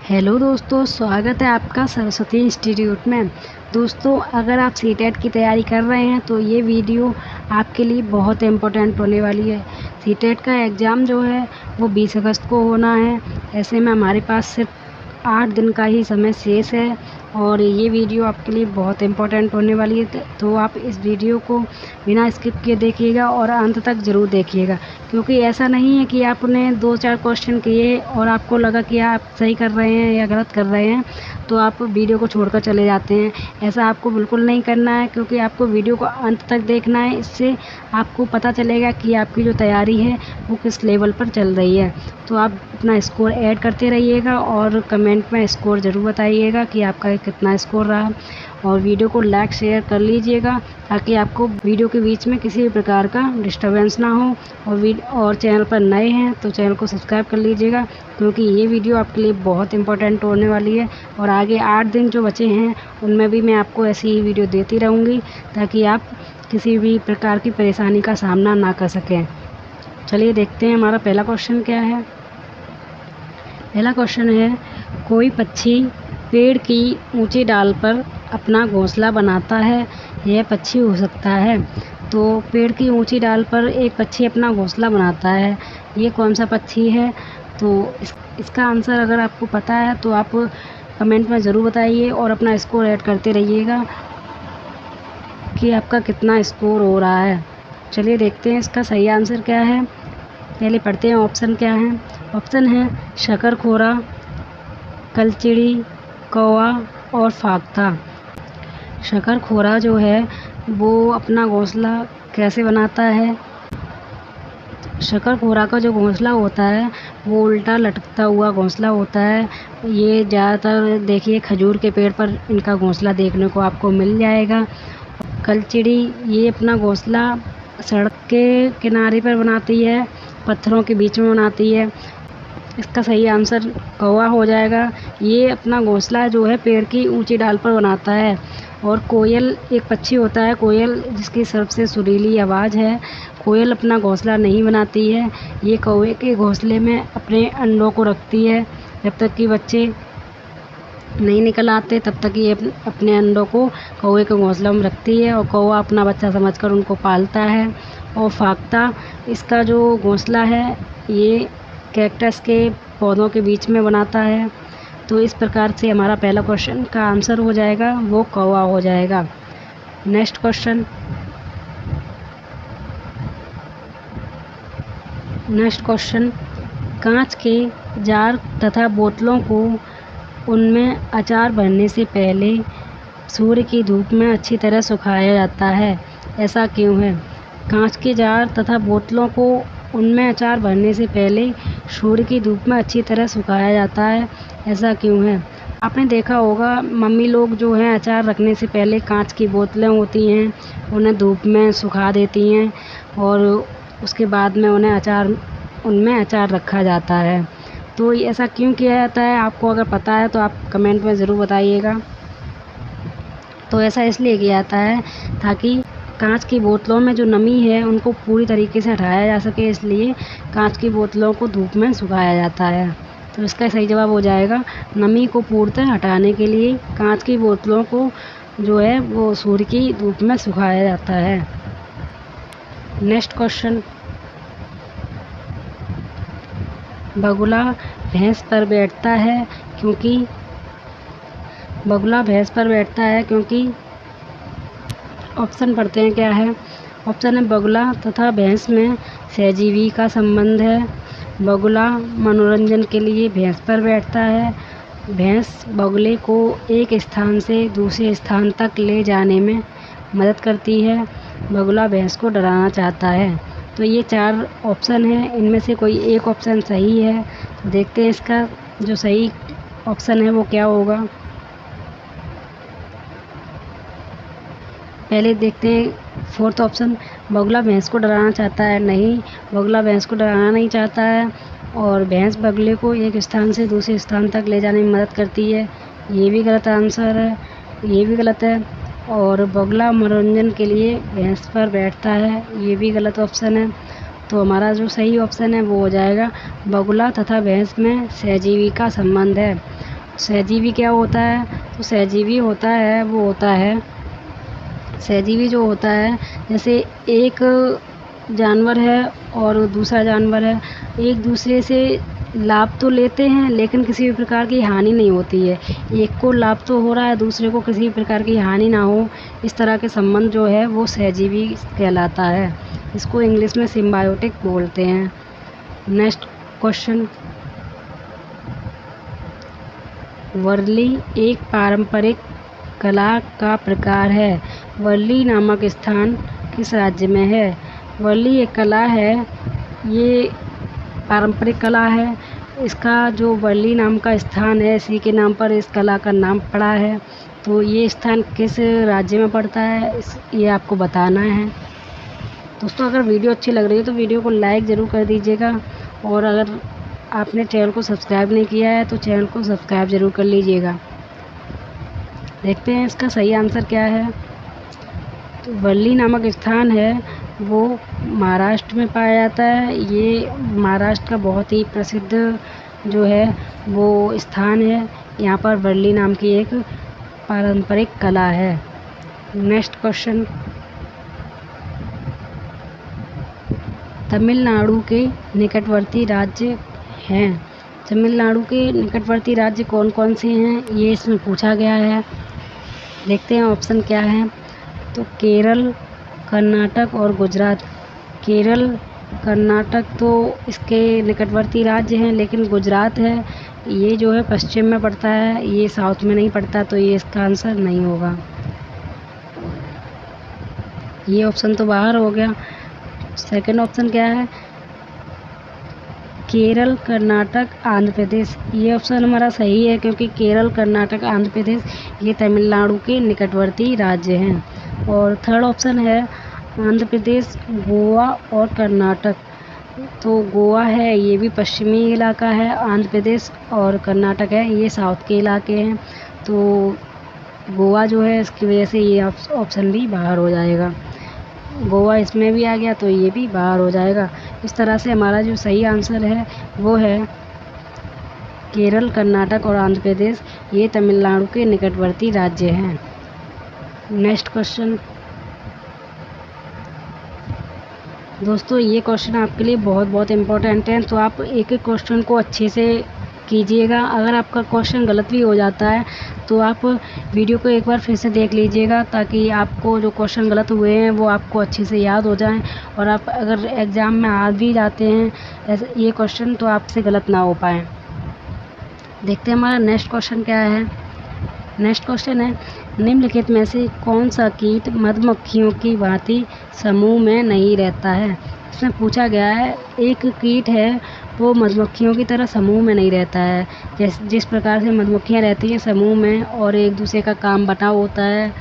Hello दोस्तों, स्वागत है आपका सरस्वती इंस्टीट्यूट में। दोस्तों, अगर आप सीटेट की तैयारी कर रहे हैं तो ये वीडियो आपके लिए बहुत इम्पोर्टेंट होने वाली है। सीटेट का एग्ज़ाम जो है वो 20 अगस्त को होना है। ऐसे में हमारे पास सिर्फ 8 दिन का ही समय शेष है और ये वीडियो आपके लिए बहुत इम्पोर्टेंट होने वाली है। तो आप इस वीडियो को बिना स्किप किए देखिएगा और अंत तक ज़रूर देखिएगा, क्योंकि ऐसा नहीं है कि आपने 2-4 क्वेश्चन किए और आपको लगा कि आप सही कर रहे हैं या गलत कर रहे हैं तो आप वीडियो को छोड़कर चले जाते हैं। ऐसा आपको बिल्कुल नहीं करना है, क्योंकि आपको वीडियो को अंत तक देखना है। इससे आपको पता चलेगा कि आपकी जो तैयारी है वो किस लेवल पर चल रही है। तो आप अपना स्कोर ऐड करते रहिएगा और कमेंट में स्कोर ज़रूर बताइएगा कि आपका कितना स्कोर रहा। और वीडियो को लाइक शेयर कर लीजिएगा ताकि आपको वीडियो के बीच में किसी भी प्रकार का डिस्टर्बेंस ना हो। और चैनल पर नए हैं तो चैनल को सब्सक्राइब कर लीजिएगा, क्योंकि ये वीडियो आपके लिए बहुत इंपॉर्टेंट होने वाली है। और आगे 8 दिन जो बचे हैं उनमें भी मैं आपको ऐसी ही वीडियो देती रहूँगी ताकि आप किसी भी प्रकार की परेशानी का सामना ना कर सकें। चलिए देखते हैं हमारा पहला क्वेश्चन क्या है। पहला क्वेश्चन है, कोई पक्षी पेड़ की ऊंची डाल पर अपना घोंसला बनाता है, यह पक्षी हो सकता है। तो पेड़ की ऊंची डाल पर एक पक्षी अपना घोंसला बनाता है, ये कौन सा पक्षी है? तो इसका आंसर अगर आपको पता है तो आप कमेंट में ज़रूर बताइए और अपना स्कोर ऐड करते रहिएगा कि आपका कितना स्कोर हो रहा है। चलिए देखते हैं इसका सही आंसर क्या है। पहले पढ़ते हैं ऑप्शन क्या है। ऑप्शन है शकरखोरा, कलचिड़ी, कौवा और फाख्ता। शकरखोरा जो है वो अपना घोंसला कैसे बनाता है? शकरखोरा का जो घोंसला होता है वो उल्टा लटकता हुआ घोंसला होता है। ये ज़्यादातर देखिए खजूर के पेड़ पर इनका घोंसला देखने को आपको मिल जाएगा। कलचिड़ी ये अपना घोंसला सड़क के किनारे पर बनाती है, पत्थरों के बीच में बनाती है। इसका सही आंसर कौवा हो जाएगा। ये अपना घोंसला जो है पेड़ की ऊंची डाल पर बनाता है। और कोयल एक पक्षी होता है, कोयल जिसकी सबसे सुरीली आवाज़ है। कोयल अपना घोंसला नहीं बनाती है, ये कौवे के घोंसले में अपने अंडों को रखती है। जब तक कि बच्चे नहीं निकल आते तब तक ये अपने अंडों को कौवे के घोंसले में रखती है और कौवा अपना बच्चा समझकर उनको पालता है। और फाख्ता, इसका जो घोंसला है ये कैक्टस के पौधों के बीच में बनाता है। तो इस प्रकार से हमारा पहला क्वेश्चन का आंसर हो जाएगा वो कौवा हो जाएगा। नेक्स्ट क्वेश्चन, कांच के जार तथा बोतलों को उनमें अचार भरने से पहले सूर्य की धूप में अच्छी तरह सुखाया जाता है, ऐसा क्यों है? कांच के जार तथा बोतलों को उनमें अचार भरने से पहले सूर्य की धूप में अच्छी तरह सुखाया जाता है, ऐसा क्यों है? आपने देखा होगा मम्मी लोग जो हैं अचार रखने से पहले कांच की बोतलें होती हैं उन्हें धूप में सुखा देती हैं और उसके बाद में उनमें अचार रखा जाता है। तो ऐसा क्यों किया जाता है? आपको अगर पता है तो आप कमेंट में ज़रूर बताइएगा। तो ऐसा इसलिए किया जाता है ताकि कांच की बोतलों में जो नमी है उनको पूरी तरीके से हटाया जा सके, इसलिए कांच की बोतलों को धूप में सुखाया जाता है। तो इसका सही जवाब हो जाएगा, नमी को पूर्णतः हटाने के लिए कांच की बोतलों को जो है वो सूर्य की धूप में सुखाया जाता है। नेक्स्ट क्वेश्चन, बगुला भैंस पर बैठता है क्योंकि ऑप्शन पढ़ते हैं क्या है। ऑप्शन है बगुला तथा भैंस में सहजीवी का संबंध है, बगुला मनोरंजन के लिए भैंस पर बैठता है, भैंस बगुले को एक स्थान से दूसरे स्थान तक ले जाने में मदद करती है, बगुला भैंस को डराना चाहता है। तो ये 4 ऑप्शन हैं, इनमें से कोई एक ऑप्शन सही है। तो देखते हैं इसका जो सही ऑप्शन है वो क्या होगा। पहले देखते हैं 4th ऑप्शन, बगुला भैंस को डराना चाहता है। नहीं, बगुला भैंस को डराना नहीं चाहता है और भैंस बगुले को एक स्थान से दूसरे स्थान तक ले जाने में मदद करती है, ये भी गलत आंसर है, ये भी गलत है। और बगुला मनोरंजन के लिए भैंस पर बैठता है, ये भी गलत ऑप्शन है। तो हमारा जो सही ऑप्शन है वो हो जाएगा बगुला तथा भैंस में सहजीवी का संबंध है। सहजीवी क्या होता है? तो सहजीवी होता है सहजीवी जो होता है, जैसे एक जानवर है और दूसरा जानवर है, एक दूसरे से लाभ तो लेते हैं लेकिन किसी भी प्रकार की हानि नहीं होती है। एक को लाभ तो हो रहा है, दूसरे को किसी भी प्रकार की हानि ना हो, इस तरह के संबंध जो है वो सहजीवी कहलाता है। इसको इंग्लिश में सिम्बायोटिक बोलते हैं। नेक्स्ट क्वेश्चन, वर्ली एक पारंपरिक कला का प्रकार है। वर्ली नामक स्थान किस राज्य में है? वर्ली एक कला है, ये पारंपरिक कला है। इसका जो वर्ली नाम का स्थान है, इसी के नाम पर इस कला का नाम पड़ा है। तो ये स्थान किस राज्य में पड़ता है, ये आपको बताना है। दोस्तों, अगर वीडियो अच्छी लग रही है तो वीडियो को लाइक ज़रूर कर दीजिएगा, और अगर आपने चैनल को सब्सक्राइब नहीं किया है तो चैनल को सब्सक्राइब ज़रूर कर लीजिएगा। देखते हैं इसका सही आंसर क्या है। तो वर्ली नामक स्थान है वो महाराष्ट्र में पाया जाता है। ये महाराष्ट्र का बहुत ही प्रसिद्ध जो है वो स्थान है। यहाँ पर वर्ली नाम की एक पारंपरिक कला है। नेक्स्ट क्वेश्चन, तमिलनाडु के निकटवर्ती राज्य हैं। तमिलनाडु के निकटवर्ती राज्य कौन कौन से हैं, ये इसमें पूछा गया है। देखते हैं ऑप्शन क्या है। तो केरल, कर्नाटक और गुजरात। केरल, कर्नाटक तो इसके निकटवर्ती राज्य हैं, लेकिन गुजरात है ये जो है पश्चिम में पड़ता है, ये साउथ में नहीं पड़ता, तो ये इसका आंसर नहीं होगा। ये ऑप्शन तो बाहर हो गया। सेकंड ऑप्शन क्या है? केरल, कर्नाटक, आंध्र प्रदेश। ये ऑप्शन हमारा सही है, क्योंकि केरल, कर्नाटक, आंध्र प्रदेश ये तमिलनाडु के निकटवर्ती राज्य हैं। और थर्ड ऑप्शन है आंध्र प्रदेश, गोवा और कर्नाटक। तो गोवा है ये भी पश्चिमी इलाका है, आंध्र प्रदेश और कर्नाटक है ये साउथ के इलाके हैं। तो गोवा जो है इसकी वजह से ये ऑप्शन भी बाहर हो जाएगा। गोवा इसमें भी आ गया तो ये भी बाहर हो जाएगा। इस तरह से हमारा जो सही आंसर है वो है केरल, कर्नाटक और आंध्र प्रदेश ये तमिलनाडु के निकटवर्ती राज्य हैं। नेक्स्ट क्वेश्चन, दोस्तों ये क्वेश्चन आपके लिए बहुत बहुत इम्पोर्टेंट है, तो आप एक एक क्वेश्चन को अच्छे से कीजिएगा। अगर आपका क्वेश्चन गलत भी हो जाता है तो आप वीडियो को एक बार फिर से देख लीजिएगा, ताकि आपको जो क्वेश्चन गलत हुए हैं वो आपको अच्छे से याद हो जाएं, और आप अगर एग्ज़ाम में आ भी जाते हैं ऐसे ये क्वेश्चन तो आपसे गलत ना हो पाए। देखते हैं हमारा नेक्स्ट क्वेश्चन क्या है। नेक्स्ट क्वेश्चन है, निम्नलिखित में से कौन सा कीट मधुमक्खियों की भांति समूह में नहीं रहता है? इसमें पूछा गया है एक कीट है वो मधुमक्खियों की तरह समूह में नहीं रहता है। जिस प्रकार से मधुमक्खियाँ रहती हैं समूह में और एक दूसरे का काम बटाव होता है।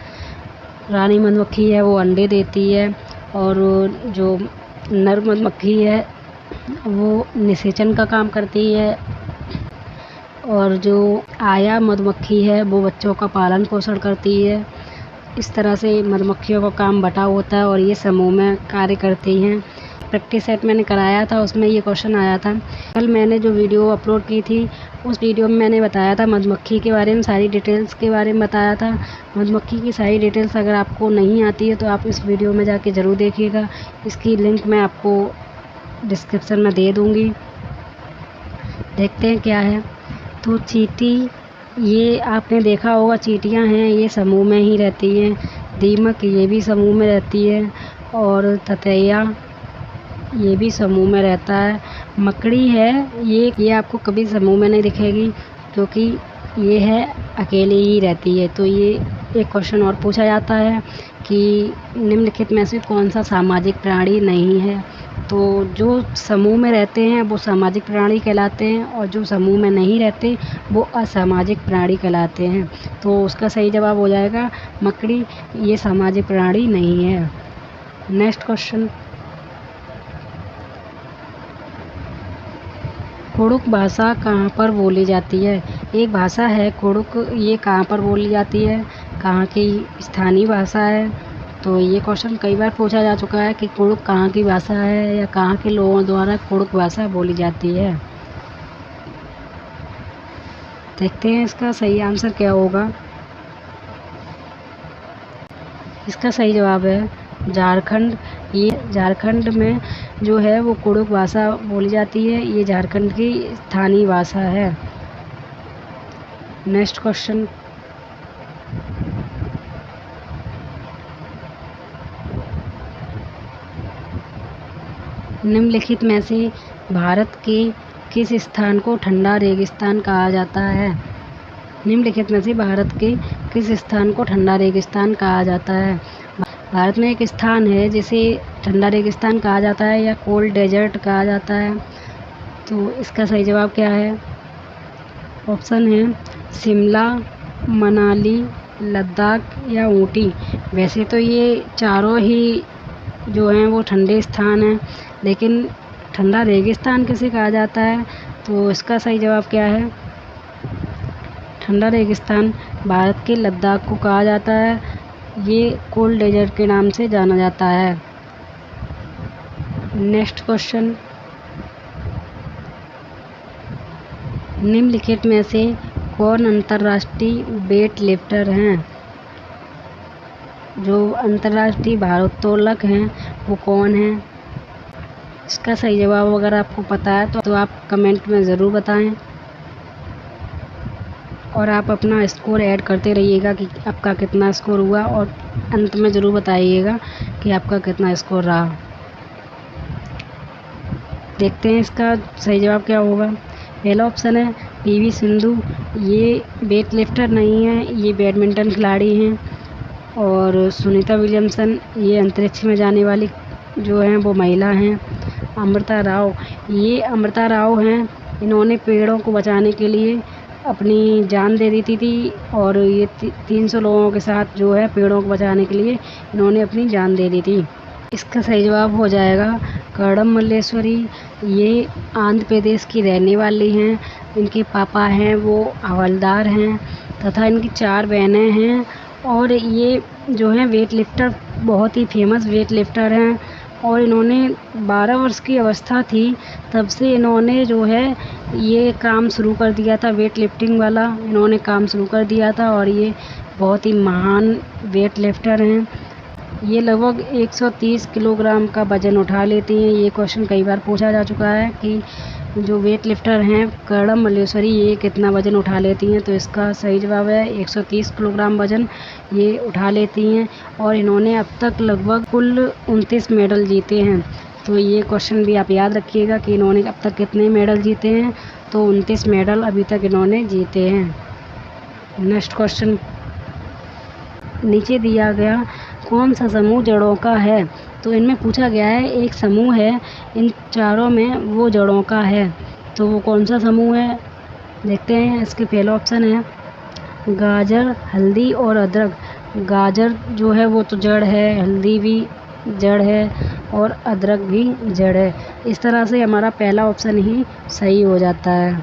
रानी मधुमक्खी है वो अंडे देती है, और जो नर मधुमक्खी है वो निषेचन का काम करती है, और जो आया मधुमक्खी है वो बच्चों का पालन पोषण करती है। इस तरह से मधुमक्खियों का काम बटाव होता है और ये समूह में कार्य करती हैं। प्रैक्टिस सेट मैंने कराया था, उसमें ये क्वेश्चन आया था। कल मैंने जो वीडियो अपलोड की थी उस वीडियो में मैंने बताया था मधुमक्खी के बारे में, सारी डिटेल्स के बारे में बताया था। मधुमक्खी की सारी डिटेल्स अगर आपको नहीं आती है तो आप इस वीडियो में जाके ज़रूर देखिएगा। इसकी लिंक मैं आपको डिस्क्रिप्शन में दे दूँगी। देखते हैं क्या है। तो चींटी, ये आपने देखा होगा चींटियाँ हैं ये समूह में ही रहती हैं। दीमक ये भी समूह में रहती है, और ततैया ये भी समूह में रहता है। मकड़ी है ये आपको कभी समूह में नहीं दिखेगी, क्योंकि ये है अकेले ही रहती है। तो ये एक क्वेश्चन और पूछा जाता है कि निम्नलिखित में से कौन सा सामाजिक प्राणी नहीं है? तो जो समूह में रहते हैं वो सामाजिक प्राणी कहलाते हैं, और जो समूह में नहीं रहते वो असामाजिक प्राणी कहलाते हैं। तो उसका सही जवाब हो जाएगा मकड़ी, ये सामाजिक प्राणी नहीं है। नेक्स्ट क्वेश्चन, कुड़ुक भाषा कहाँ पर बोली जाती है? एक भाषा है कुड़ुक, ये कहाँ पर बोली जाती है, कहाँ की स्थानीय भाषा है? तो ये क्वेश्चन कई बार पूछा जा चुका है कि कुड़ुक कहाँ की भाषा है या कहाँ के लोगों द्वारा कुड़ुक भाषा बोली जाती है। देखते हैं इसका सही आंसर क्या होगा। इसका सही जवाब है झारखंड। ये झारखंड में जो है वो कुड़ुक भाषा बोली जाती है। ये झारखंड की स्थानीय भाषा है। नेक्स्ट क्वेश्चन, निम्नलिखित में से भारत के किस स्थान को ठंडा रेगिस्तान कहा जाता है? निम्नलिखित में से भारत के किस स्थान को ठंडा रेगिस्तान कहा जाता है? भारत में एक स्थान है जिसे ठंडा रेगिस्तान कहा जाता है या कोल्ड डेजर्ट कहा जाता है। तो इसका सही जवाब क्या है? ऑप्शन है शिमला, मनाली, लद्दाख या ऊटी। वैसे तो ये चारों ही जो हैं वो ठंडे स्थान हैं, लेकिन ठंडा रेगिस्तान किसे कहा जाता है? तो इसका सही जवाब क्या है? ठंडा रेगिस्तान भारत के लद्दाख को कहा जाता है। ये कोल्ड डेजर्ट के नाम से जाना जाता है। नेक्स्ट क्वेश्चन, निम्नलिखित में से कौन अंतर्राष्ट्रीय वेट लिफ्टर हैं? जो अंतर्राष्ट्रीय भारोत्तोलक हैं वो कौन हैं? इसका सही जवाब अगर आपको पता है तो आप कमेंट में ज़रूर बताएं और आप अपना स्कोर ऐड करते रहिएगा कि आपका कितना स्कोर हुआ, और अंत में ज़रूर बताइएगा कि आपका कितना स्कोर रहा। देखते हैं इसका सही जवाब क्या होगा। पहला ऑप्शन है पीवी सिंधु। ये वेट लिफ्टर नहीं है, ये बैडमिंटन खिलाड़ी हैं। और सुनीता विलियमसन, ये अंतरिक्ष में जाने वाली जो हैं वो महिला हैं। अमृता राव, ये अमृता राव हैं, इन्होंने पेड़ों को बचाने के लिए अपनी जान दे दी थी और ये 300 लोगों के साथ जो है पेड़ों को बचाने के लिए इन्होंने अपनी जान दे दी थी। इसका सही जवाब हो जाएगा कर्दम मल्लेश्वरी। ये आंध्र प्रदेश की रहने वाली हैं। इनके पापा हैं वो हवलदार हैं तथा इनकी 4 बहनें हैं। और ये जो हैं वेट लिफ्टर, बहुत ही फेमस वेट लिफ्टर हैं। और इन्होंने 12 वर्ष की अवस्था थी तब से इन्होंने जो है ये काम शुरू कर दिया था, वेट लिफ्टिंग वाला इन्होंने काम शुरू कर दिया था। और ये बहुत ही महान वेट लिफ्टर हैं। ये लगभग 130 किलोग्राम का वज़न उठा लेती हैं। ये क्वेश्चन कई बार पूछा जा चुका है कि जो वेट लिफ्टर हैं कर्दम मल्लेश्वरी, ये कितना वज़न उठा लेती हैं। तो इसका सही जवाब है 130 किलोग्राम वज़न ये उठा लेती हैं। और इन्होंने अब तक लगभग कुल 29 मेडल जीते हैं। तो ये क्वेश्चन भी आप याद रखिएगा कि इन्होंने अब तक कितने मेडल जीते हैं। तो 29 मेडल अभी तक इन्होंने जीते हैं। नेक्स्ट क्वेश्चन, नीचे दिया गया कौन सा समूह जड़ों का है? तो इनमें पूछा गया है एक समूह है इन चारों में, वो जड़ों का है। तो वो कौन सा समूह है? देखते हैं। इसके पहला ऑप्शन है गाजर, हल्दी और अदरक। गाजर जो है वो तो जड़ है, हल्दी भी जड़ है और अदरक भी जड़ है। इस तरह से हमारा पहला ऑप्शन ही सही हो जाता है।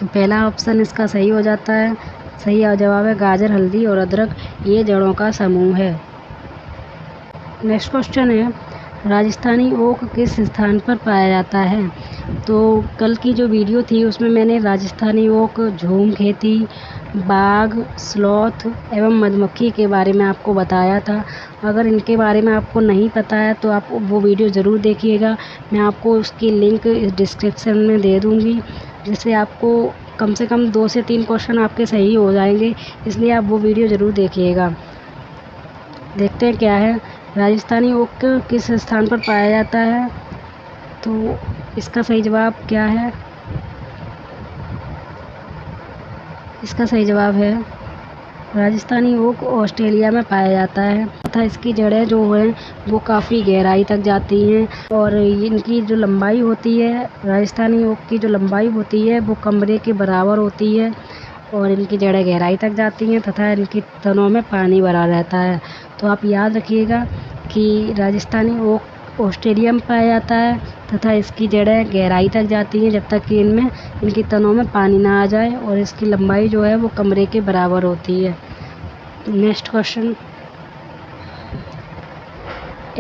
तो पहला ऑप्शन इसका सही हो जाता है। सही जवाब है गाजर, हल्दी और अदरक, ये जड़ों का समूह है। नेक्स्ट क्वेश्चन है राजस्थानी ओक किस स्थान पर पाया जाता है? तो कल की जो वीडियो थी उसमें मैंने राजस्थानी ओक, झूम खेती, बाघ, स्लॉथ एवं मधुमक्खी के बारे में आपको बताया था। अगर इनके बारे में आपको नहीं पता है तो आप वो वीडियो ज़रूर देखिएगा। मैं आपको उसकी लिंक इस डिस्क्रिप्शन में दे दूँगी, जिससे आपको कम से कम 2 से 3 क्वेश्चन आपके सही हो जाएंगे। इसलिए आप वो वीडियो ज़रूर देखिएगा। देखते हैं क्या है, राजस्थानी ओक किस स्थान पर पाया जाता है? तो इसका सही जवाब क्या है? इसका सही जवाब है राजस्थानी ओक ऑस्ट्रेलिया में पाया जाता है तथा इसकी जड़ें जो हैं वो काफ़ी गहराई तक जाती हैं। और इनकी जो लंबाई होती है, राजस्थानी ओक की जो लंबाई होती है वो कमरे के बराबर होती है। और इनकी जड़ें गहराई तक जाती हैं तथा इनकी तनों में पानी भरा रहता है। तो आप याद रखिएगा कि राजस्थानी ओक ऑस्ट्रेलिया में पाया जाता है तथा इसकी जड़ें गहराई तक जाती हैं जब तक कि इनकी तनों में पानी ना आ जाए। और इसकी लंबाई जो है वो कमरे के बराबर होती है। नेक्स्ट क्वेश्चन,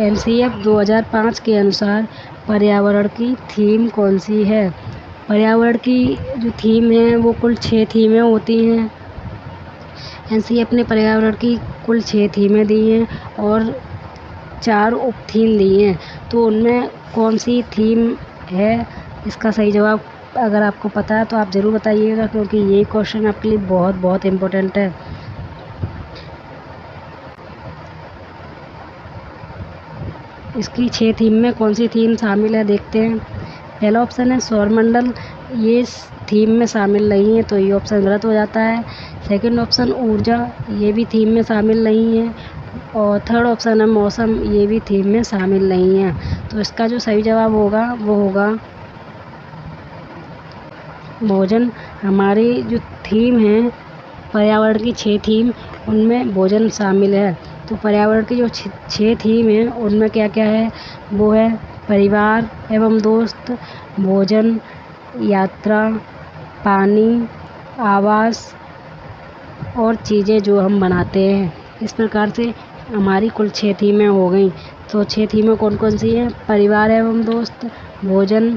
NCF 2005 के अनुसार पर्यावरण की थीम कौन सी है? पर्यावरण की जो थीम है वो कुल 6 थीमें होती हैं। एनसीईआरटी अपने पर्यावरण की कुल 6 थीमें दी हैं और 4 उप थीम दी हैं। तो उनमें कौन सी थीम है, इसका सही जवाब अगर आपको पता है तो आप ज़रूर बताइएगा, क्योंकि ये क्वेश्चन आपके लिए बहुत बहुत इम्पोर्टेंट है। इसकी 6 थीम में कौन सी थीम शामिल है देखते हैं। पहला ऑप्शन है सौरमंडल, ये इस थीम में शामिल नहीं है, तो ये ऑप्शन गलत हो जाता है। सेकंड ऑप्शन ऊर्जा, ये भी थीम में शामिल नहीं है। और थर्ड ऑप्शन है मौसम, ये भी थीम में शामिल नहीं है। तो इसका जो सही जवाब होगा वो होगा भोजन। हमारी जो थीम है पर्यावरण की 6 थीम, उनमें भोजन शामिल है। तो पर्यावरण की जो 6 थीम है उनमें क्या क्या है, वो है परिवार एवं दोस्त, भोजन, यात्रा, पानी, आवास और चीज़ें जो हम बनाते हैं। इस प्रकार से हमारी कुल 6 थीमें हो गई। तो 6 थीमें कौन कौन सी हैं, परिवार एवं दोस्त, भोजन,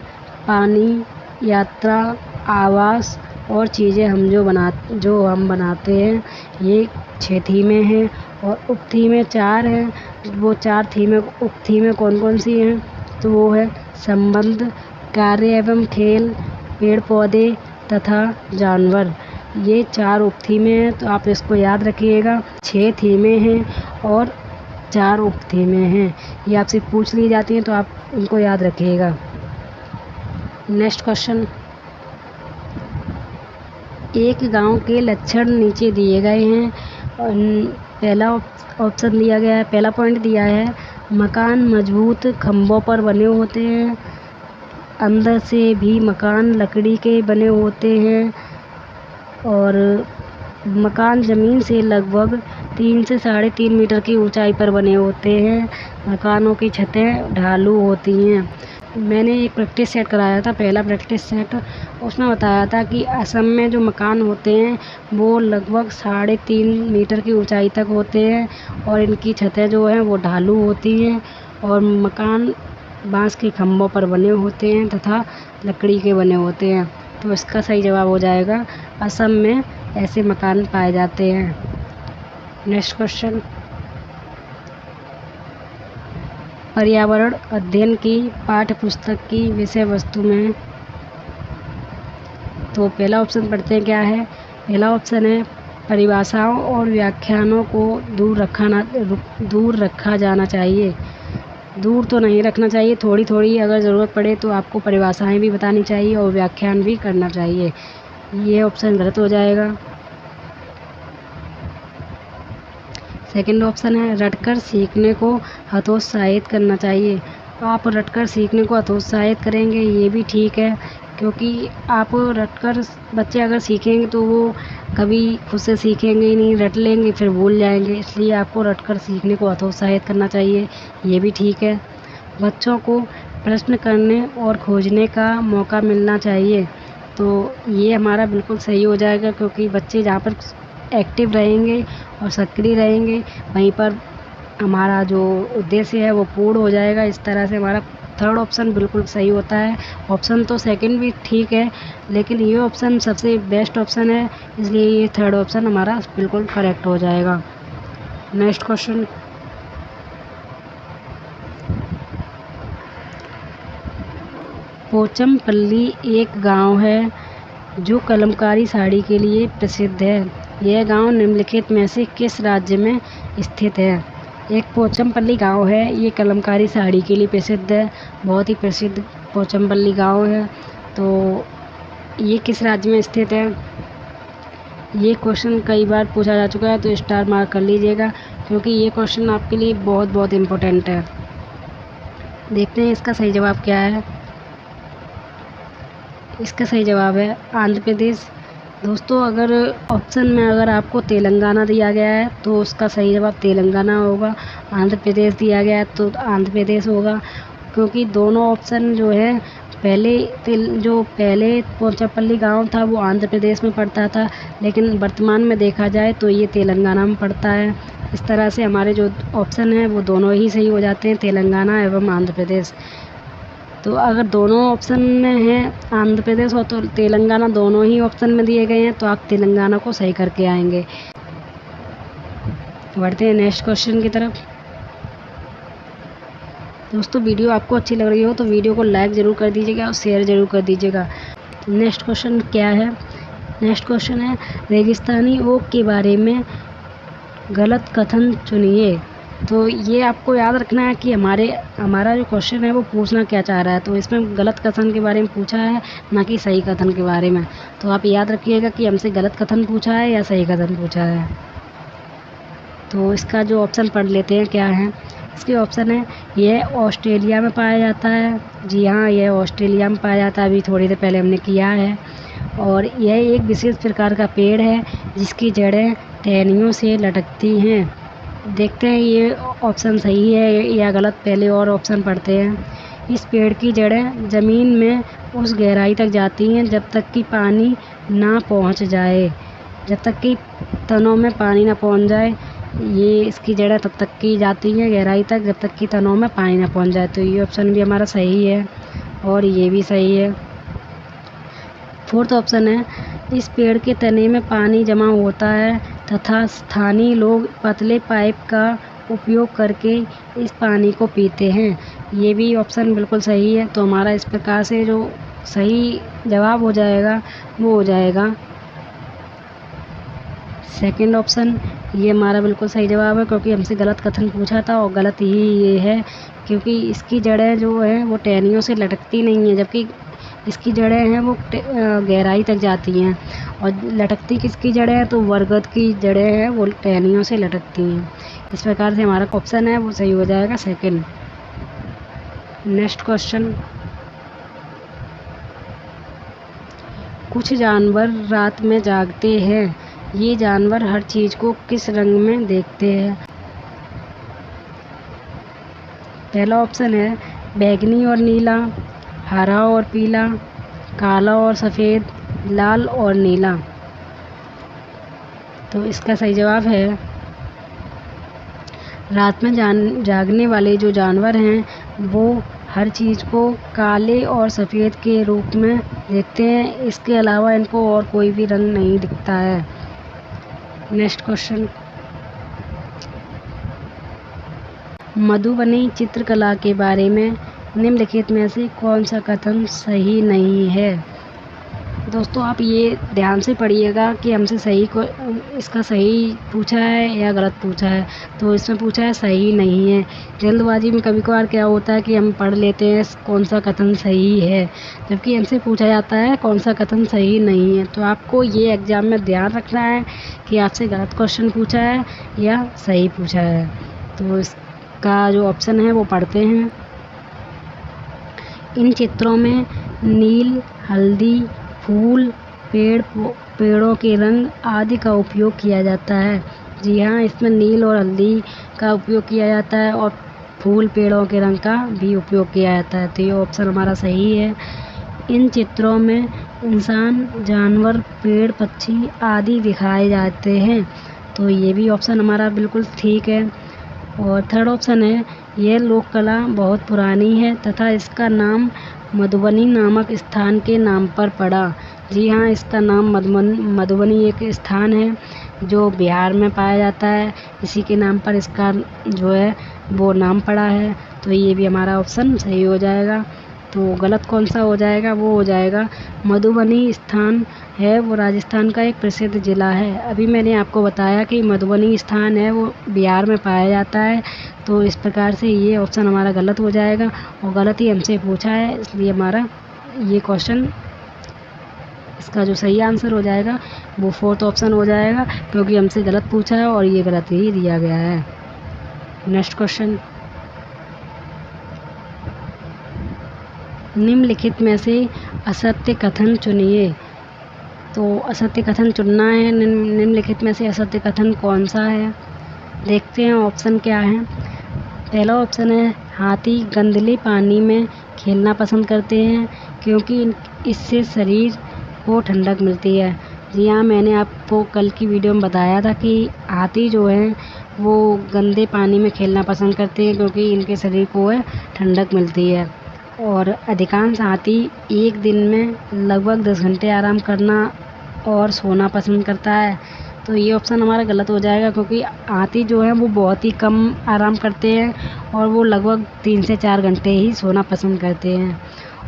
पानी, यात्रा, आवास और चीज़ें जो हम बनाते हैं, ये 6 थीमें हैं। और उप थीमें 4 हैं। वो 4 थीमें उप थीमें कौन कौन सी हैं, तो वो है संबंध, कार्य एवं खेल, पेड़ पौधे तथा जानवर। ये 4 उप थीमें हैं, तो आप इसको याद रखिएगा। 6 थीमें हैं और 4 उप थीमें हैं। ये आपसे पूछ ली जाती हैं तो आप इनको याद रखिएगा। नेक्स्ट क्वेश्चन, एक गांव के लक्षण नीचे दिए गए हैं। पहला ऑप्शन दिया गया है, पहला पॉइंट दिया है मकान मजबूत खंभों पर बने होते हैं, अंदर से भी मकान लकड़ी के बने होते हैं और मकान ज़मीन से लगभग 3 से 3.5 मीटर की ऊंचाई पर बने होते हैं। मकानों की छतें ढालू होती हैं। मैंने एक प्रैक्टिस सेट कराया था, पहला प्रैक्टिस सेट, उसमें बताया था कि असम में जो मकान होते हैं वो लगभग 3.5 मीटर की ऊंचाई तक होते हैं और इनकी छतें जो हैं वो ढालू होती हैं और मकान बांस के खंभों पर बने होते हैं तथा लकड़ी के बने होते हैं। तो इसका सही जवाब हो जाएगा असम में ऐसे मकान पाए जाते हैं। नेक्स्ट क्वेश्चन, पर्यावरण अध्ययन की पाठ्य पुस्तक की विषय वस्तु में, तो पहला ऑप्शन पढ़ते हैं क्या है। पहला ऑप्शन है परिभाषाओं और व्याख्यानों को दूर रखा जाना चाहिए। दूर तो नहीं रखना चाहिए, थोड़ी थोड़ी अगर ज़रूरत पड़े तो आपको परिभाषाएं भी बतानी चाहिए और व्याख्यान भी करना चाहिए। ये ऑप्शन गलत हो जाएगा। सेकंड ऑप्शन है रटकर सीखने को हतोत्साहित करना चाहिए। आप रटकर सीखने को हतोत्साहित करेंगे ये भी ठीक है, क्योंकि आप रटकर बच्चे अगर सीखेंगे तो वो कभी खुद से सीखेंगे ही नहीं, रट लेंगे फिर भूल जाएंगे। इसलिए आपको रटकर सीखने को हतोत्साहित करना चाहिए, ये भी ठीक है। बच्चों को प्रश्न करने और खोजने का मौका मिलना चाहिए, तो ये हमारा बिल्कुल सही हो जाएगा, क्योंकि बच्चे जहाँ पर एक्टिव रहेंगे और सक्रिय रहेंगे वहीं पर हमारा जो उद्देश्य है वो पूर्ण हो जाएगा। इस तरह से हमारा थर्ड ऑप्शन बिल्कुल सही होता है। ऑप्शन तो सेकंड भी ठीक है, लेकिन ये ऑप्शन सबसे बेस्ट ऑप्शन है, इसलिए ये थर्ड ऑप्शन हमारा बिल्कुल करेक्ट हो जाएगा। नेक्स्ट क्वेश्चन, पोचमपल्ली एक गांव है जो कलमकारी साड़ी के लिए प्रसिद्ध है। यह गांव निम्नलिखित में से किस राज्य में स्थित है। एक पोचमपल्ली गांव है, ये कलमकारी साड़ी के लिए प्रसिद्ध है, बहुत ही प्रसिद्ध पोचमपल्ली गांव है। तो ये किस राज्य में स्थित है, ये क्वेश्चन कई बार पूछा जा चुका है, तो स्टार मार्क कर लीजिएगा, क्योंकि ये क्वेश्चन आपके लिए बहुत बहुत इम्पोर्टेंट है। देखते हैं इसका सही जवाब क्या है। इसका सही जवाब है आंध्र प्रदेश। दोस्तों, अगर ऑप्शन में अगर आपको तेलंगाना दिया गया है तो उसका सही जवाब तेलंगाना होगा, आंध्र प्रदेश दिया गया है तो आंध्र प्रदेश होगा, क्योंकि दोनों ऑप्शन जो है जो पहले पोचमपल्ली गांव था वो आंध्र प्रदेश में पड़ता था, लेकिन वर्तमान में देखा जाए तो ये तेलंगाना में पड़ता है। इस तरह से हमारे जो ऑप्शन हैं वो दोनों ही सही हो जाते हैं, तेलंगाना एवं आंध्र प्रदेश। तो अगर दोनों ऑप्शन में है आंध्र प्रदेश और तो तेलंगाना, दोनों ही ऑप्शन में दिए गए हैं, तो आप तेलंगाना को सही करके आएंगे। बढ़ते हैं नेक्स्ट क्वेश्चन की तरफ। दोस्तों वीडियो आपको अच्छी लग रही हो तो वीडियो को लाइक ज़रूर कर दीजिएगा और शेयर ज़रूर कर दीजिएगा। तो नेक्स्ट क्वेश्चन क्या है? नेक्स्ट क्वेश्चन है रेगिस्तानी ओक के बारे में गलत कथन चुनिए। तो ये आपको याद रखना है कि हमारा जो क्वेश्चन है वो पूछना क्या चाह रहा है। तो इसमें गलत कथन के बारे में पूछा है, ना कि सही कथन के बारे में। तो आप याद रखिएगा कि हमसे गलत कथन पूछा है या सही कथन पूछा है। तो इसका जो ऑप्शन पढ़ लेते हैं क्या है। इसके ऑप्शन है यह ऑस्ट्रेलिया में पाया जाता है। जी हाँ, यह ऑस्ट्रेलिया में पाया जाता है, अभी थोड़ी देर पहले हमने किया है। और यह एक विशेष प्रकार का पेड़ है जिसकी जड़ें टहनियों से लटकती हैं। देखते हैं ये ऑप्शन सही है या गलत, पहले और ऑप्शन पढ़ते हैं। इस पेड़ की जड़ें ज़मीन में उस गहराई तक जाती हैं जब तक कि पानी ना पहुंच जाए, जब तक कि तनों में पानी ना पहुंच जाए। ये इसकी जड़ें तब तक की जाती हैं गहराई तक जब तक कि तनों में पानी ना पहुंच जाए। तो ये ऑप्शन भी हमारा सही है और ये भी सही है। फोर्थ ऑप्शन है इस पेड़ के तने में पानी जमा होता है तथा स्थानीय लोग पतले पाइप का उपयोग करके इस पानी को पीते हैं। ये भी ऑप्शन बिल्कुल सही है। तो हमारा इस प्रकार से जो सही जवाब हो जाएगा वो हो जाएगा सेकंड ऑप्शन। ये हमारा बिल्कुल सही जवाब है क्योंकि हमसे गलत कथन पूछा था और गलत ही ये है, क्योंकि इसकी जड़ें जो है वो टहनियों से लटकती नहीं हैं, जबकि इसकी जड़ें हैं वो गहराई तक जाती हैं। और लटकती किसकी जड़ें हैं? तो बरगद की जड़ें हैं वो टहनियों से लटकती हैं। इस प्रकार से हमारा ऑप्शन है वो सही हो जाएगा सेकंड। नेक्स्ट क्वेश्चन, कुछ जानवर रात में जागते हैं, ये जानवर हर चीज़ को किस रंग में देखते हैं? पहला ऑप्शन है बैंगनी और नीला, हरा और पीला, काला और सफ़ेद, लाल और नीला। तो इसका सही जवाब है रात में जागने वाले जो जानवर हैं वो हर चीज़ को काले और सफ़ेद के रूप में देखते हैं। इसके अलावा इनको और कोई भी रंग नहीं दिखता है। नेक्स्ट क्वेश्चन, मधुबनी चित्रकला के बारे में निम्नलिखित में से कौन सा कथन सही नहीं है? दोस्तों आप ये ध्यान से पढ़िएगा कि हमसे इसका सही पूछा है या गलत पूछा है। तो इसमें पूछा है सही नहीं है। जल्दबाजी में कभी कभार क्या होता है कि हम पढ़ लेते हैं कौन सा कथन सही है, जबकि हमसे पूछा जाता है कौन सा कथन सही नहीं है। तो आपको ये एग्ज़ाम में ध्यान रखना है कि आपसे गलत क्वेश्चन पूछा है या सही पूछा है। तो इसका जो ऑप्शन है वो पढ़ते हैं। इन चित्रों में नील, हल्दी, फूल, पेड़ों के रंग आदि का उपयोग किया जाता है। जी हाँ, इसमें नील और हल्दी का उपयोग किया जाता है और फूल पेड़ों के रंग का भी उपयोग किया जाता है। तो ये ऑप्शन हमारा सही है। इन चित्रों में इंसान, जानवर, पेड़, पक्षी आदि दिखाए जाते हैं। तो ये भी ऑप्शन हमारा बिल्कुल ठीक है। और थर्ड ऑप्शन है यह लोक कला बहुत पुरानी है तथा इसका नाम मधुबनी नामक स्थान के नाम पर पड़ा। जी हाँ, इसका नाम मधुबनी एक स्थान है जो बिहार में पाया जाता है। इसी के नाम पर इसका जो है वो नाम पड़ा है। तो ये भी हमारा ऑप्शन सही हो जाएगा। तो गलत कौन सा हो जाएगा? वो हो जाएगा मधुबनी स्थान है वो राजस्थान का एक प्रसिद्ध ज़िला है। अभी मैंने आपको बताया कि मधुबनी स्थान है वो बिहार में पाया जाता है। तो इस प्रकार से ये ऑप्शन हमारा गलत हो जाएगा और गलत ही हमसे पूछा है, इसलिए हमारा ये क्वेश्चन इसका जो सही आंसर हो जाएगा वो फोर्थ ऑप्शन हो जाएगा, क्योंकि हमसे गलत पूछा है और ये गलत ही दिया गया है। नेक्स्ट क्वेश्चन, निम्नलिखित में से असत्य कथन चुनिए। तो असत्य कथन चुनना है। निम्नलिखित में से असत्य कथन कौन सा है? देखते हैं ऑप्शन क्या है। पहला ऑप्शन है हाथी गंदले पानी में खेलना पसंद करते हैं क्योंकि इससे शरीर को ठंडक मिलती है। जी हाँ, मैंने आपको कल की वीडियो में बताया था कि हाथी जो हैं वो गंदे पानी में खेलना पसंद करते हैं क्योंकि इनके शरीर को ठंडक मिलती है। और अधिकांश हाथी एक दिन में लगभग 10 घंटे आराम करना और सोना पसंद करता है। तो ये ऑप्शन हमारा गलत हो जाएगा, क्योंकि हाथी जो है वो बहुत ही कम आराम करते हैं और वो लगभग 3 से 4 घंटे ही सोना पसंद करते हैं।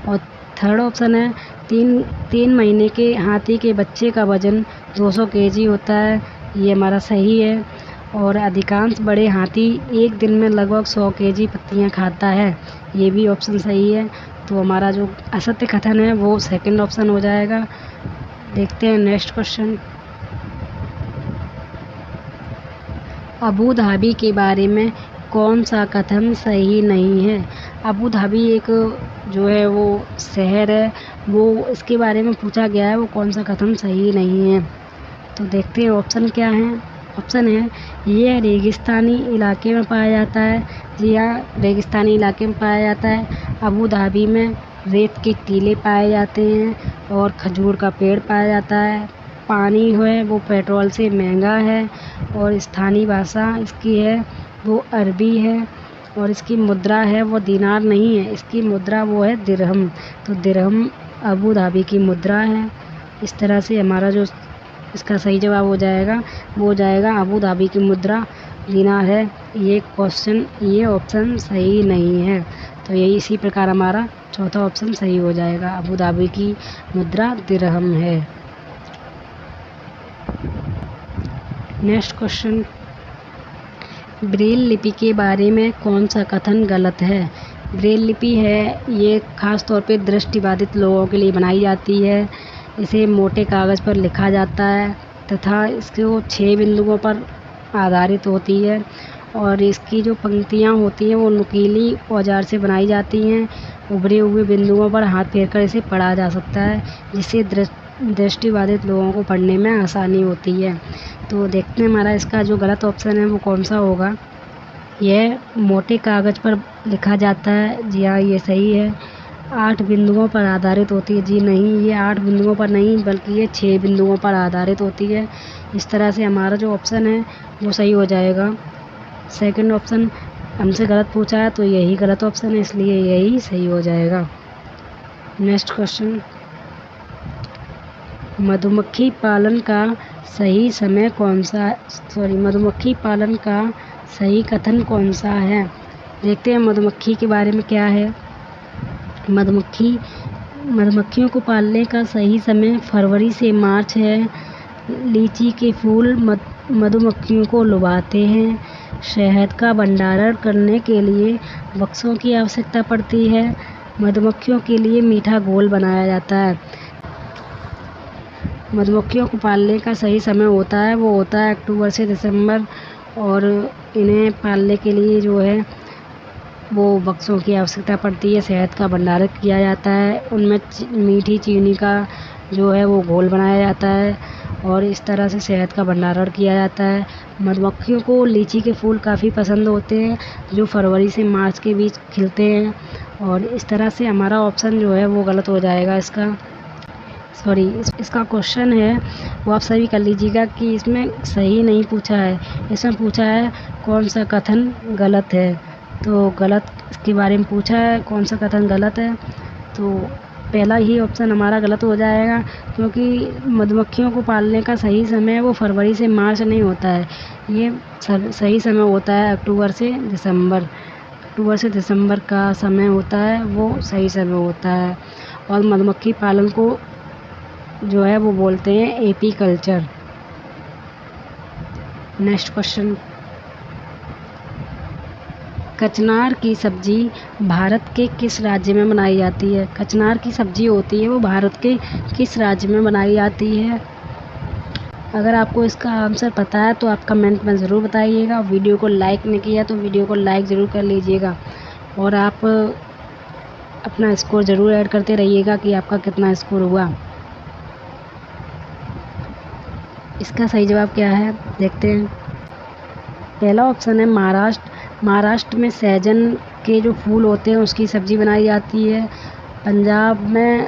और थर्ड ऑप्शन है, तीन महीने के हाथी के बच्चे का वज़न 200 केजी होता है। ये हमारा सही है। और अधिकांश बड़े हाथी एक दिन में लगभग 100 केजी पत्तियाँ खाता है। ये भी ऑप्शन सही है। तो हमारा जो असत्य कथन है वो सेकंड ऑप्शन हो जाएगा। देखते हैं नेक्स्ट क्वेश्चन। अबू धाबी के बारे में कौन सा कथन सही नहीं है? अबू धाबी एक जो है वो शहर है, वो इसके बारे में पूछा गया है, वो कौन सा कथन सही नहीं है। तो देखते हैं ऑप्शन क्या है। ऑप्शन है, ये रेगिस्तानी इलाके में पाया जाता है। जी हाँ, रेगिस्तानी इलाके में पाया जाता है। अबू धाबी में रेत के टीले पाए जाते हैं और खजूर का पेड़ पाया जाता है। पानी है वो पेट्रोल से महंगा है और स्थानीय भाषा इसकी है वो अरबी है और इसकी मुद्रा है वो दीनार नहीं है, इसकी मुद्रा वो है दिरहम। तो दिरहम अबू धाबी की मुद्रा है। इस तरह से हमारा जो इसका सही जवाब हो जाएगा वो हो जाएगा अबू धाबी की मुद्रा दीनार है। ये ऑप्शन सही नहीं है। तो यही इसी प्रकार हमारा चौथा ऑप्शन सही हो जाएगा। अबू धाबी की मुद्रा दिरहम है। नेक्स्ट क्वेश्चन, ब्रेल लिपि के बारे में कौन सा कथन गलत है? ब्रेल लिपि है ये ख़ास तौर पे दृष्टिबाधित लोगों के लिए बनाई जाती है। इसे मोटे कागज़ पर लिखा जाता है तथा इसको 6 बिंदुओं पर आधारित होती है और इसकी जो पंक्तियाँ होती हैं वो नुकीली औजार से बनाई जाती हैं। उभरे हुए बिंदुओं पर हाथ फेरकर इसे पढ़ा जा सकता है, जिससे दृष्टिबाधित लोगों को पढ़ने में आसानी होती है। तो देखते हैं हमारा इसका जो गलत ऑप्शन है वो कौन सा होगा। यह मोटे कागज़ पर लिखा जाता है। जी हाँ, ये सही है। 8 बिंदुओं पर आधारित होती है। जी नहीं, ये 8 बिंदुओं पर नहीं बल्कि ये 6 बिंदुओं पर आधारित होती है। इस तरह से हमारा जो ऑप्शन है वो सही हो जाएगा। सेकंड ऑप्शन हमसे गलत पूछा है तो यही गलत ऑप्शन है, इसलिए यही सही हो जाएगा। नेक्स्ट क्वेश्चन, मधुमक्खी पालन का सही समय कौन सा मधुमक्खी पालन का सही कथन कौन सा है? देखते हैं मधुमक्खी के बारे में क्या है। मधुमक्खियों को पालने का सही समय फरवरी से मार्च है। लीची के फूल मधुमक्खियों को लुभाते हैं। शहद का भंडारण करने के लिए बक्सों की आवश्यकता पड़ती है। मधुमक्खियों के लिए मीठा घोल बनाया जाता है। मधुमक्खियों को पालने का सही समय होता है अक्टूबर से दिसंबर और इन्हें पालने के लिए जो है वो बक्सों की आवश्यकता पड़ती है। शहद का भंडारण किया जाता है, उनमें मीठी चीनी का जो है वो घोल बनाया जाता है और इस तरह से शहद का भंडारण किया जाता है। मधुमक्खियों को लीची के फूल काफ़ी पसंद होते हैं जो फरवरी से मार्च के बीच खिलते हैं और इस तरह से हमारा ऑप्शन जो है वो गलत हो जाएगा। इसका क्वेश्चन है वो आप सभी कर लीजिएगा कि इसमें सही नहीं पूछा है, इसमें पूछा है कौन सा कथन गलत है। तो गलत इसके बारे में पूछा है कौन सा कथन गलत है, तो पहला ही ऑप्शन हमारा गलत हो जाएगा, क्योंकि मधुमक्खियों को पालने का सही समय वो फरवरी से मार्च नहीं होता है, ये सही समय होता है अक्टूबर से दिसंबर का समय होता है, वो सही समय होता है। और मधुमक्खी पालन को जो है वो बोलते हैं एपी कल्चर। नेक्स्ट क्वेश्चन, कचनार की सब्जी भारत के किस राज्य में बनाई जाती है? कचनार की सब्जी होती है वो भारत के किस राज्य में बनाई जाती है? अगर आपको इसका आंसर पता है तो आप कमेंट में ज़रूर बताइएगा। वीडियो को लाइक नहीं किया तो वीडियो को लाइक ज़रूर कर लीजिएगा और आप अपना स्कोर ज़रूर ऐड करते रहिएगा कि आपका कितना स्कोर हुआ। इसका सही जवाब क्या है देखते हैं। पहला ऑप्शन है महाराष्ट्र में सहजन के जो फूल होते हैं उसकी सब्ज़ी बनाई जाती है। पंजाब में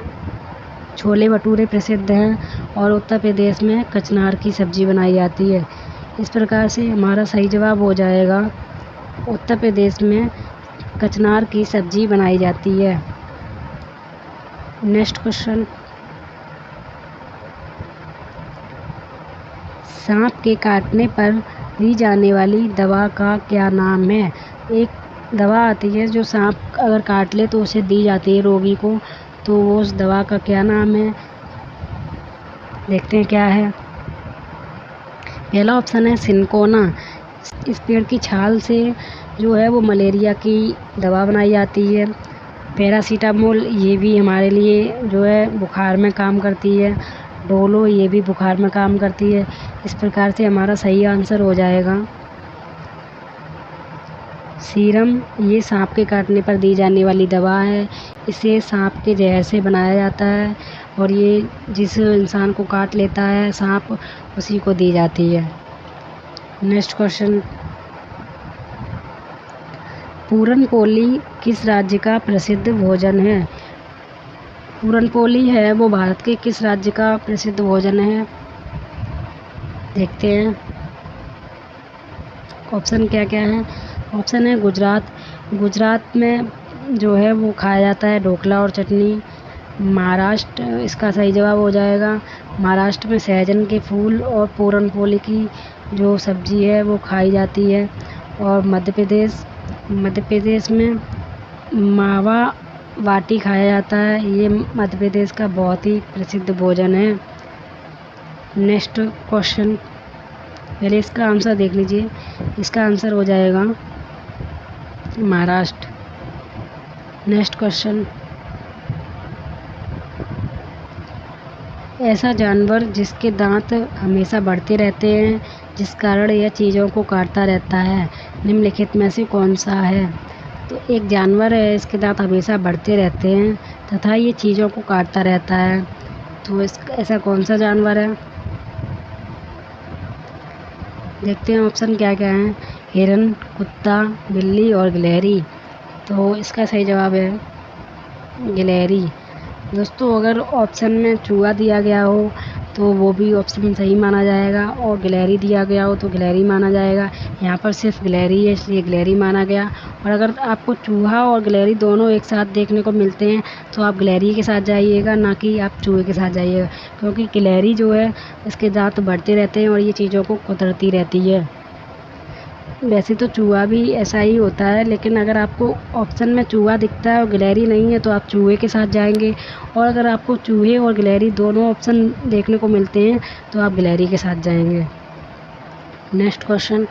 छोले भटूरे प्रसिद्ध हैं और उत्तर प्रदेश में कचनार की सब्ज़ी बनाई जाती है। इस प्रकार से हमारा सही जवाब हो जाएगा उत्तर प्रदेश में कचनार की सब्ज़ी बनाई जाती है। नेक्स्ट क्वेश्चन, सांप के काटने पर दी जाने वाली दवा का क्या नाम है? एक दवा आती है जो सांप अगर काट ले तो उसे दी जाती है रोगी को, तो वो उस दवा का क्या नाम है? देखते हैं क्या है। पहला ऑप्शन है सिनकोना। इस पेड़ की छाल से जो है वो मलेरिया की दवा बनाई जाती है। पैरासीटामोल, ये भी हमारे लिए जो है बुखार में काम करती है। डोलो, ये भी बुखार में काम करती है। इस प्रकार से हमारा सही आंसर हो जाएगा। सीरम, ये सांप के काटने पर दी जाने वाली दवा है। इसे सांप के जहर से बनाया जाता है और ये जिस इंसान को काट लेता है सांप, उसी को दी जाती है। नेक्स्ट क्वेश्चन, पूरन पोली किस राज्य का प्रसिद्ध भोजन है? पूरन पोली है वो भारत के किस राज्य का प्रसिद्ध भोजन है? देखते हैं ऑप्शन क्या क्या है। ऑप्शन है गुजरात। गुजरात में जो है वो खाया जाता है ढोकला और चटनी। महाराष्ट्र इसका सही जवाब हो जाएगा। महाराष्ट्र में सहजन के फूल और पूरन पोली की जो सब्जी है वो खाई जाती है। और मध्य प्रदेश में मावा बाटी खाया जाता है। ये मध्य प्रदेश का बहुत ही प्रसिद्ध भोजन है। नेक्स्ट क्वेश्चन, पहले इसका आंसर देख लीजिए। इसका आंसर हो जाएगा महाराष्ट्र। नेक्स्ट क्वेश्चन, ऐसा जानवर जिसके दांत हमेशा बढ़ते रहते हैं जिस कारण यह चीज़ों को काटता रहता है, निम्नलिखित में से कौन सा है? तो एक जानवर है, इसके दांत हमेशा बढ़ते रहते हैं तथा ये चीज़ों को काटता रहता है, तो ऐसा कौन सा जानवर है? देखते हैं ऑप्शन क्या क्या हैं। हिरन, कुत्ता, बिल्ली और गिलहरी। तो इसका सही जवाब है गिलहरी। दोस्तों, अगर ऑप्शन में चूहा दिया गया हो तो वो भी ऑप्शन सही माना जाएगा और गिलहरी दिया गया हो तो गिलहरी माना जाएगा। यहाँ पर सिर्फ गिलहरी है इसलिए गिलहरी माना गया। और अगर आपको चूहा और गिलहरी दोनों एक साथ देखने को मिलते हैं तो आप गिलहरी के साथ जाइएगा, ना कि आप चूहे के साथ जाइएगा, क्योंकि गिलहरी जो है इसके दांत बढ़ते रहते हैं और ये चीज़ों को कुतरती रहती है। वैसे तो चूहा भी ऐसा ही होता है, लेकिन अगर आपको ऑप्शन में चूहा दिखता है और गिलहरी नहीं है तो आप चूहे के साथ जाएंगे, और अगर आपको चूहे और गिलहरी दोनों ऑप्शन देखने को मिलते हैं तो आप गिलहरी के साथ जाएंगे। नेक्स्ट क्वेश्चन,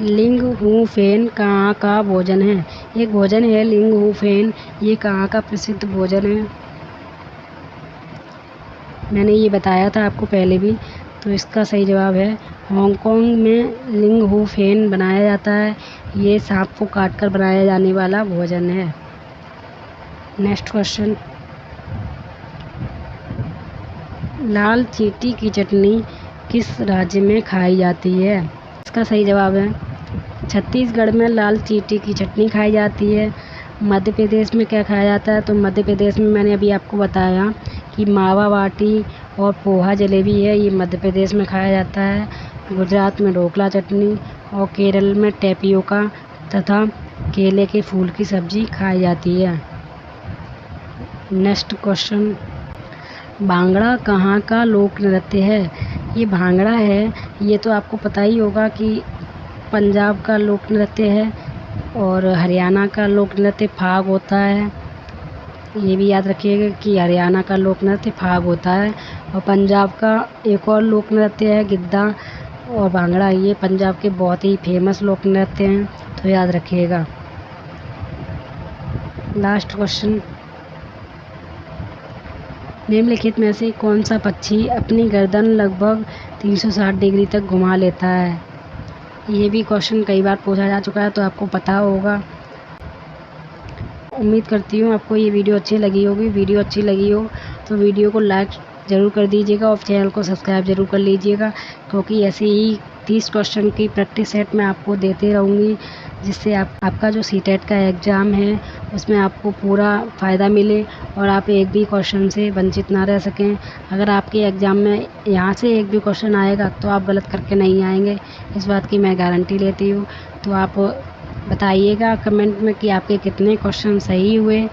लिंग हू फेन कहाँ का भोजन है? एक भोजन है लिंग हू फेन, ये कहाँ का प्रसिद्ध भोजन है? मैंने ये बताया था आपको पहले भी, तो इसका सही जवाब है हांगकांग में लिंग हू फेन बनाया जाता है। ये सांप को काटकर बनाया जाने वाला भोजन है। नेक्स्ट क्वेश्चन, लाल चींटी की चटनी किस राज्य में खाई जाती है? इसका सही जवाब है छत्तीसगढ़ में लाल चींटी की चटनी खाई जाती है। मध्य प्रदेश में क्या खाया जाता है? तो मध्य प्रदेश में मैंने अभी आपको बताया कि मावा बाटी और पोहा जलेबी है, ये मध्य प्रदेश में खाया जाता है। गुजरात में ढोकला चटनी और केरल में टैपियोका तथा केले के फूल की सब्जी खाई जाती है। नेक्स्ट क्वेश्चन, भांगड़ा कहाँ का लोक नृत्य है? ये भांगड़ा है, ये तो आपको पता ही होगा कि पंजाब का लोक नृत्य है, और हरियाणा का लोक नृत्य फाग होता है। ये भी याद रखिएगा कि हरियाणा का लोक नृत्य फाग होता है, और पंजाब का एक और लोक नृत्य है गिद्दा और भांगड़ा। ये पंजाब के बहुत ही फेमस लोक नृत्य हैं, तो याद रखिएगा। लास्ट क्वेश्चन, निम्नलिखित में से कौन सा पक्षी अपनी गर्दन लगभग 360 डिग्री तक घुमा लेता है? ये भी क्वेश्चन कई बार पूछा जा चुका है, तो आपको पता होगा। उम्मीद करती हूँ आपको ये वीडियो अच्छी लगी होगी। वीडियो अच्छी लगी हो तो वीडियो को लाइक ज़रूर कर दीजिएगा और चैनल को सब्सक्राइब ज़रूर कर लीजिएगा, क्योंकि ऐसे ही 30 क्वेश्चन की प्रैक्टिस सेट मैं आपको देते रहूँगी, जिससे आपका जो सीटेट का एग्ज़ाम है उसमें आपको पूरा फ़ायदा मिले और आप एक भी क्वेश्चन से वंचित ना रह सकें। अगर आपके एग्ज़ाम में यहाँ से एक भी क्वेश्चन आएगा तो आप गलत करके नहीं आएंगे, इस बात की मैं गारंटी लेती हूँ। तो आप बताइएगा कमेंट में कि आपके कितने क्वेश्चन सही हुए,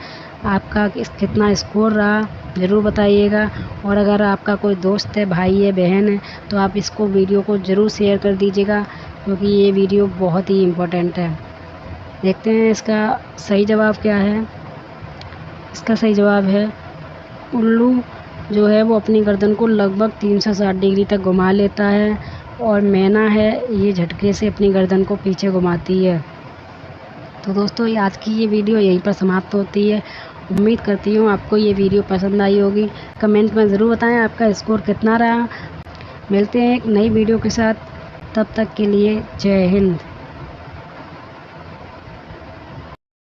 आपका कितना स्कोर रहा, ज़रूर बताइएगा। और अगर आपका कोई दोस्त है, भाई है, बहन है, तो आप इसको वीडियो को ज़रूर शेयर कर दीजिएगा, क्योंकि ये वीडियो बहुत ही इम्पोर्टेंट है। देखते हैं इसका सही जवाब क्या है। इसका सही जवाब है उल्लू जो है वो अपनी गर्दन को लगभग 360 डिग्री तक घुमा लेता है, और मैना है ये झटके से अपनी गर्दन को पीछे घुमाती है। तो दोस्तों आज की ये वीडियो यहीं पर समाप्त होती है। उम्मीद करती हूँ आपको ये वीडियो पसंद आई होगी। कमेंट में ज़रूर बताएं आपका स्कोर कितना रहा। मिलते हैं एक नई वीडियो के साथ, तब तक के लिए जय हिंद।